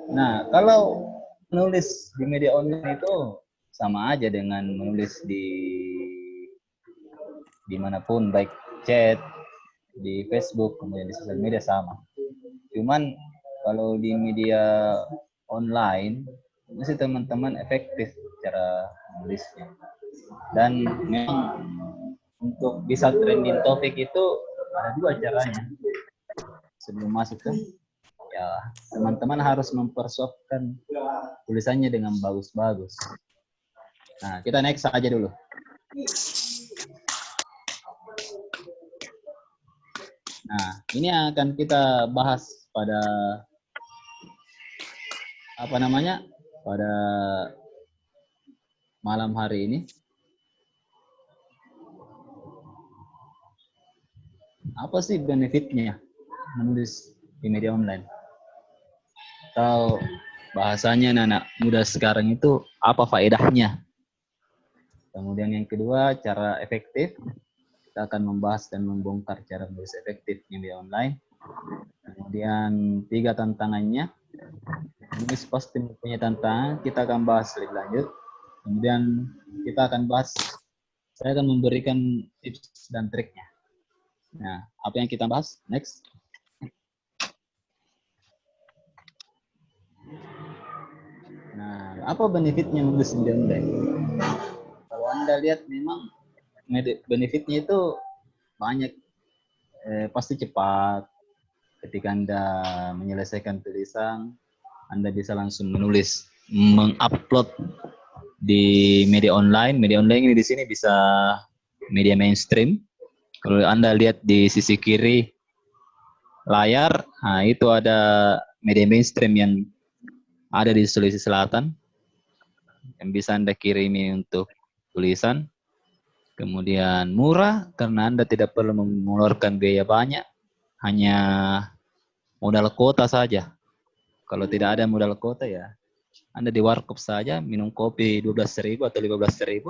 Nah, kalau menulis di media online itu sama aja dengan menulis di dimanapun, baik chat, di Facebook, kemudian di sosial media sama. Cuman kalau di media online, mesti teman-teman efektif cara menulisnya. Dan memang untuk bisa trending topik itu ada dua caranya. Sebelum masuk ke ya teman-teman harus mempersiapkan tulisannya dengan bagus-bagus. Nah, kita next aja dulu. Nah, ini akan kita bahas pada apa namanya? Pada malam hari ini. Apa sih benefitnya menulis di media online? Atau bahasanya anak muda sekarang itu apa faedahnya? Kemudian yang kedua, cara efektif. Kita akan membahas dan membongkar cara menulis efektif di media online. Kemudian 3 tantangannya. Menulis pasti mempunyai tantangan, kita akan bahas lebih lanjut. Kemudian kita akan bahas, saya akan memberikan tips dan triknya. Nah, apa yang kita bahas? Next. Nah, apa benefitnya menulis media online? Kalau Anda lihat memang benefitnya itu banyak. Pasti cepat. Ketika Anda menyelesaikan tulisan, Anda bisa langsung menulis, mengupload di media online. Media online ini di sini bisa media mainstream. Kalau Anda lihat di sisi kiri layar, nah itu ada media mainstream yang ada di Sulawesi Selatan yang bisa Anda kirimi untuk tulisan. Kemudian murah karena Anda tidak perlu mengeluarkan biaya banyak, hanya modal kuota saja. Kalau tidak ada modal kuota ya Anda di warkop saja minum kopi 12.000 atau 15.000,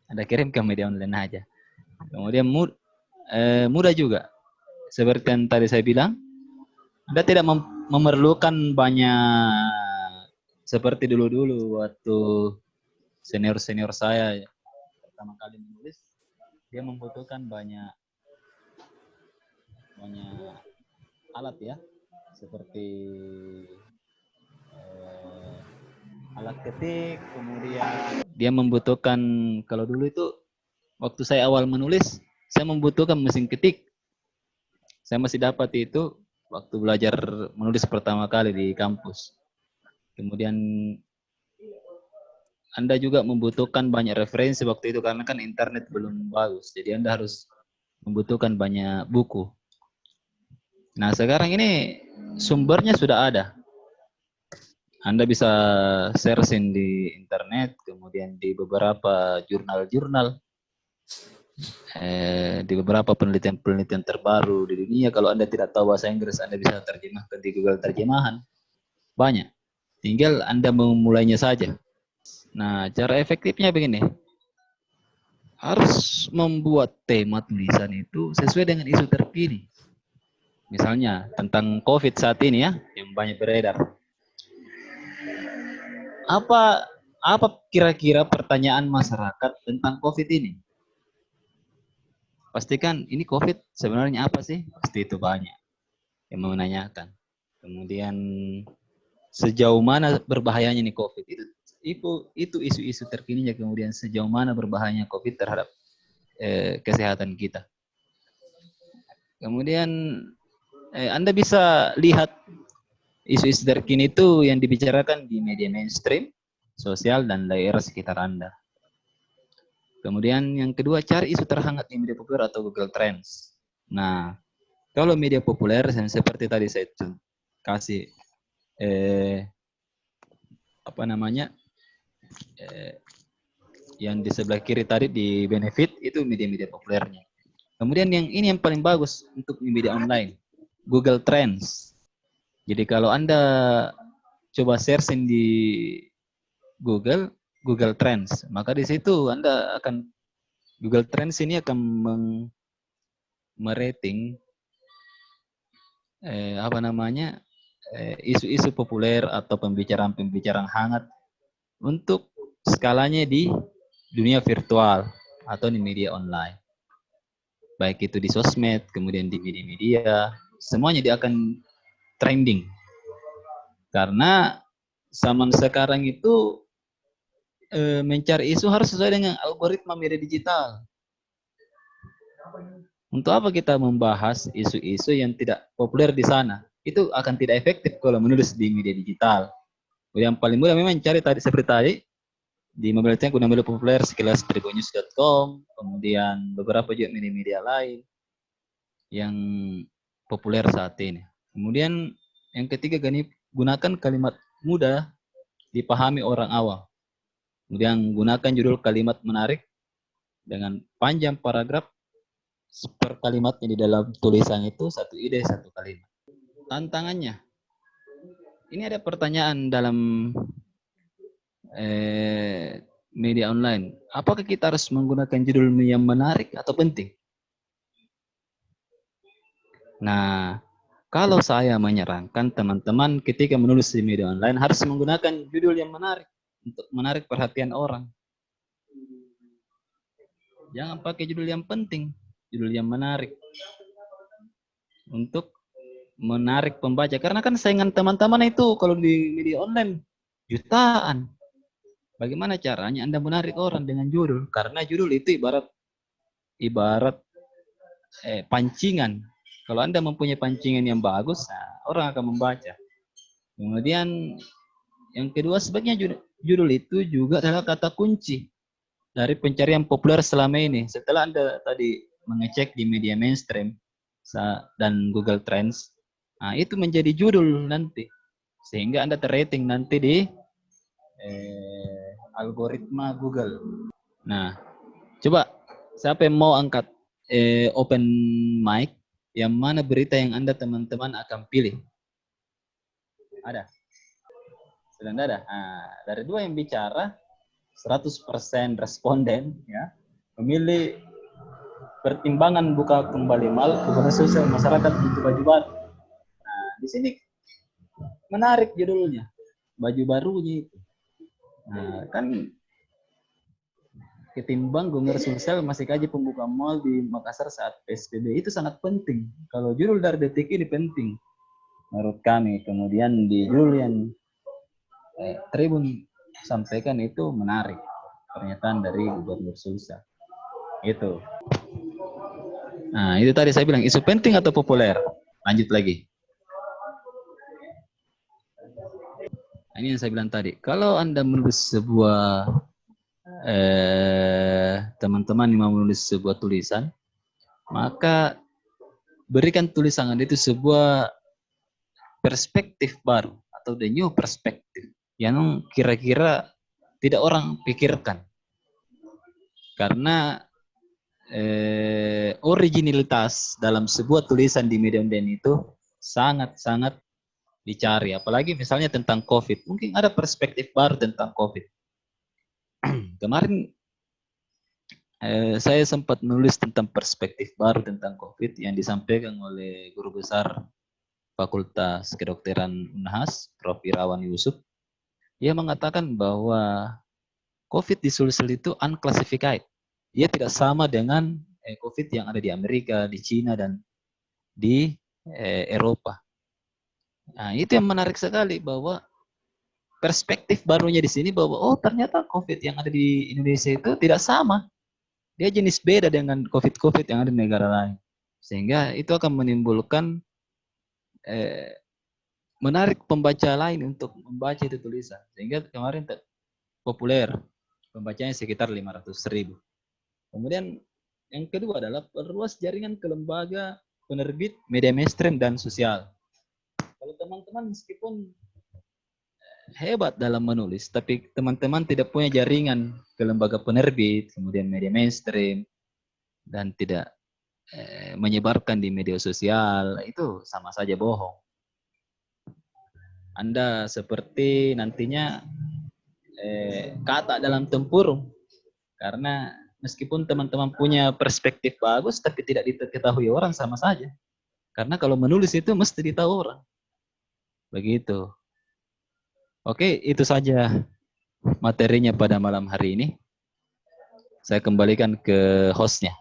Anda kirim ke media online aja. Kemudian mudah juga. Seperti yang tadi saya bilang, Anda tidak memerlukan banyak seperti dulu-dulu waktu senior-senior saya pertama kali menulis, dia membutuhkan banyak alat ya, seperti alat ketik, kemudian dia membutuhkan, kalau dulu itu waktu saya awal menulis, saya membutuhkan mesin ketik. Saya masih dapat itu waktu belajar menulis pertama kali di kampus. Kemudian Anda juga membutuhkan banyak referensi waktu itu karena kan internet belum bagus. Jadi Anda harus membutuhkan banyak buku. Nah, sekarang ini sumbernya sudah ada. Anda bisa searching di internet, kemudian di beberapa jurnal-jurnal, di beberapa penelitian-penelitian terbaru di dunia. Kalau Anda tidak tahu bahasa Inggris, Anda bisa terjemahkan di Google Terjemahan. Banyak. Tinggal Anda memulainya saja. Nah, cara efektifnya begini. Harus membuat tema tulisan itu sesuai dengan isu terkini. Misalnya tentang COVID saat ini ya, yang banyak beredar. Apa kira-kira pertanyaan masyarakat tentang COVID ini? Pastikan ini COVID sebenarnya apa sih? Pasti itu banyak yang menanyakan. Kemudian sejauh mana berbahayanya nih COVID? Itu isu-isu terkininya. Kemudian sejauh mana berbahayanya COVID terhadap kesehatan kita. Kemudian Anda bisa lihat isu-isu terkini itu yang dibicarakan di media mainstream, sosial, dan daerah sekitar Anda. Kemudian yang kedua, cari isu terhangat di media populer atau Google Trends. Nah, kalau media populer seperti tadi saya kasih yang di sebelah kiri tadi di benefit itu media-media populernya. Kemudian yang paling bagus untuk media online, Google Trends. Jadi kalau Anda coba searching di Google Trends, maka di situ Anda akan Google Trends ini akan merating apa namanya, isu-isu populer atau pembicaraan-pembicaraan hangat untuk skalanya di dunia virtual atau di media online. Baik itu di sosmed, kemudian di media-media, semuanya dia akan trending. Karena zaman sekarang itu mencari isu harus sesuai dengan algoritma media digital. Untuk apa kita membahas isu-isu yang tidak populer di sana? Itu akan tidak efektif kalau menulis di media digital. Yang paling mudah memang cari tadi seperti tadi di mobile tank guna media populer sekilas tribunnews.com, kemudian beberapa juga media-media lain yang populer saat ini. Kemudian yang ketiga, gunakan kalimat mudah dipahami orang awam. Kemudian gunakan judul kalimat menarik dengan panjang paragraf per kalimatnya di dalam tulisan itu satu ide satu kalimat. Tantangannya, ini ada pertanyaan dalam media online. Apakah kita harus menggunakan judul yang menarik atau penting? Nah, kalau saya menyarankan teman-teman ketika menulis di media online harus menggunakan judul yang menarik untuk menarik perhatian orang. Jangan pakai judul yang penting, judul yang menarik untuk menarik pembaca. Karena kan saingan teman-teman itu kalau di media online jutaan. Bagaimana caranya Anda menarik orang dengan judul? Karena judul itu ibarat pancingan. Kalau Anda mempunyai pancingan yang bagus, nah, orang akan membaca. Kemudian yang kedua, sebaiknya judul itu juga adalah kata kunci dari pencarian populer selama ini. Setelah Anda tadi mengecek di media mainstream dan Google Trends, nah itu menjadi judul nanti. Sehingga Anda terrating nanti di algoritma Google. Nah, coba siapa yang mau angkat open mic, yang mana berita yang Anda teman-teman akan pilih? Ada? Sudah ada? Nah, dari dua yang bicara, 100% responden ya memilih pertimbangan buka kembali mal hubungan sosial masyarakat untuk baju baru. Nah, di sini menarik judulnya, baju barunya itu. Nah, kan ketimbang Gonger Sumsel masih kaji pembuka mal di Makassar saat PSBB itu sangat penting. Kalau judul dari Detik ini penting menurut kami. Kemudian di judul yang Tribun sampaikan itu menarik pernyataan dari Gubernur Sulsel. Itu. Nah, itu tadi saya bilang isu penting atau populer. Lanjut lagi. Nah, ini yang saya bilang tadi. Kalau Anda menulis sebuah teman-teman yang mau menulis sebuah tulisan, maka berikan tulisan Anda itu sebuah perspektif baru atau the new perspektif yang kira-kira tidak orang pikirkan. Karena originalitas dalam sebuah tulisan di media online itu sangat-sangat dicari. Apalagi misalnya tentang COVID. Mungkin ada perspektif baru tentang COVID. Kemarin saya sempat menulis tentang perspektif baru tentang COVID yang disampaikan oleh Guru Besar Fakultas Kedokteran Unhas, Prof. Irawan Yusuf. Dia mengatakan bahwa COVID di Sulsel itu unclassified. Dia tidak sama dengan COVID yang ada di Amerika, di Cina, dan di Eropa. Nah, itu yang menarik sekali bahwa perspektif barunya di sini bahwa oh ternyata COVID yang ada di Indonesia itu tidak sama. Dia jenis beda dengan COVID yang ada di negara lain. Sehingga itu akan menimbulkan menarik pembaca lain untuk membaca itu tulisan. Sehingga kemarin populer. Pembacanya sekitar 500.000. Kemudian yang kedua adalah perluas jaringan ke lembaga penerbit media mainstream dan sosial. Kalau teman-teman meskipun hebat dalam menulis, tapi teman-teman tidak punya jaringan ke lembaga penerbit, kemudian media mainstream, dan tidak menyebarkan di media sosial, itu sama saja bohong. Anda seperti nantinya kata dalam tempurung, karena meskipun teman-teman punya perspektif bagus, tapi tidak diketahui orang sama saja. Karena kalau menulis itu mesti ditahu orang. Begitu. Oke, itu saja materinya pada malam hari ini. Saya kembalikan ke hostnya.